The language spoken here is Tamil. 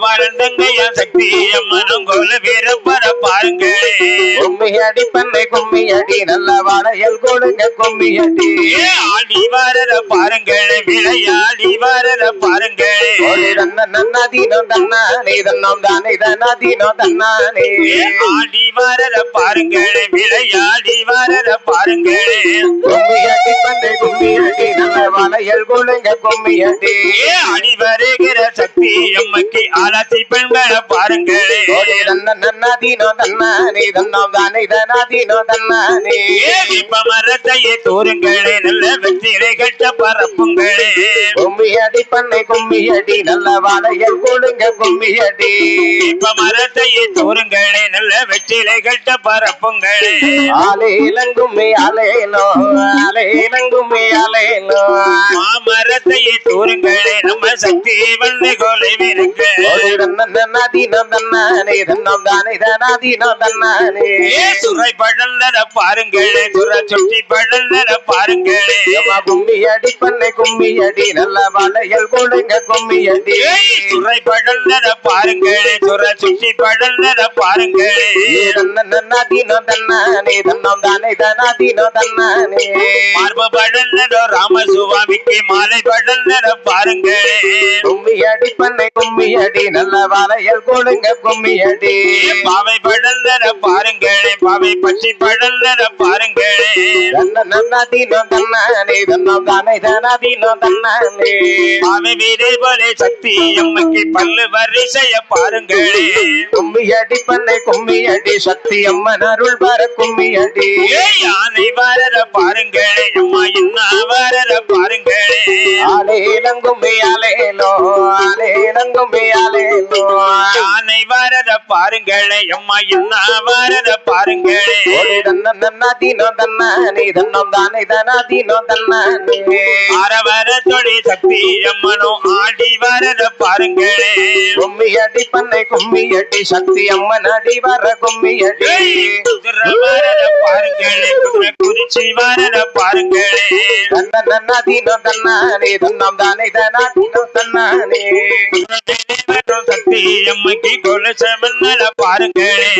வளர்ந்தங்கையா சக்தி அம்மனும் கோல வீரப்பர பாருங்களே. கும்மி அடி பண்ணை கும்மி அடி நல்ல வாழையல் கொடுங்க கும்மி அடி. ஆடி வாரர பாருங்களே விளையாடி வாரர பாருங்களே. நன்னதீனோ தன்னானே தன்னம் தானே தனதீனோ தன்னானே. ஆடி வாரர பாருங்களே விளையாடி வாரர பாருங்களே. கும்மி அடி பண்ணை கும்மி அடி நல்ல வாழையல் கொடுங்க கும்மி அடி. ஆடி வருகிற சக்தி அம்மைக்கு ஆராய்ச்சி பெண்களை பாருங்களே. நன்னதீனோ தன்னானே தன்னம் தானே தனதீனோ தன்னானே. இப்ப மரத்தையே தூருங்களே நல்ல வெற்றிலை கட்ட பரப்புங்களே. கும்மி அடி பண்ணை கும்மி அடி நல்ல வாழையல் கொடுங்க கும்மி அடி. இப்ப மரத்தையே தூருங்களே நல்ல வெற்றிலை கட்ட பரப்புங்களே. ஆலேலங்கும்மி ஆலேலோ ஆலேலங்கும்மி ஆலேலோ. மாமரத்தையே தூருங்களே நம்ம சக்தி வந்து கொலைவிருக்க. நன்னதீனோ தன்னானே தன்னம் தானே தனதீனோ தன்னானே. சுரை பழந்தர பாருங்களே சுர சுட்டி பழந்தர பாருங்களே. கும்மி அடி பண்ணை கும்மி அடி நல்ல வாழையல் கொடுங்க கும்மி அடி. சுரை பழந்தர பாருங்களே சுர சுட்டி பழந்தர பாருங்களே. நன்னதீனோ தன்னானே தன்னம் தானே தனதீனோ தன்னானே. மார்ப பழந்தர ராமசுவாமிக்கு மாலை பழந்தர பாருங்களே. கும்மி அடி பண்ணை கும்மி அடி நல்ல வாழையல் கொடுங்க கும்மி அடி. பாவை பழந்தர பாருங்களே பாவை பச்சி பழந்தர பாருங்களே. நன்னதீனோ தன்னானே தன்னம் தானே தனதீனோ தன்னானே. பாவை வீரே போலே சக்தி அம்மைக்கு பல்லு வரிசைய பாருங்களே. கும்மி அடி பண்ணை கும்மி அடி சக்தி அம்மன் அருள் வர கும்மி அடி. யானை வாரர பாருங்களே அம்மா என்ன வாரர பாருங்களே. ஆலேலங்கும்மி ஆலேலோ ஆலேலங்கும்மி ஆலேலோ. யானை வாரர பாருங்களே அம்மா என்ன வாரர பாருங்களே. நன்னதீனோ தன்னானே தன்னம் தானே தனதீனோ தன்னானே. அரவர தொழி சக்தி அம்மனும் ஆடி வாரர பாருங்களே. கும்மி அடி பண்ணை கும்மி அடி சக்தி அம்மன் அடி வர கும்மி அடி. குதிரை வாரர பாருங்களே குதிரை குறிச்சி வாரர பாருங்களே. நன்னதீனோ தன்னானே தன்னம் தானே தனதீனோ தன்னானே. சக்தி அம்மைக்கு கொலசமன்னல பாருங்களே.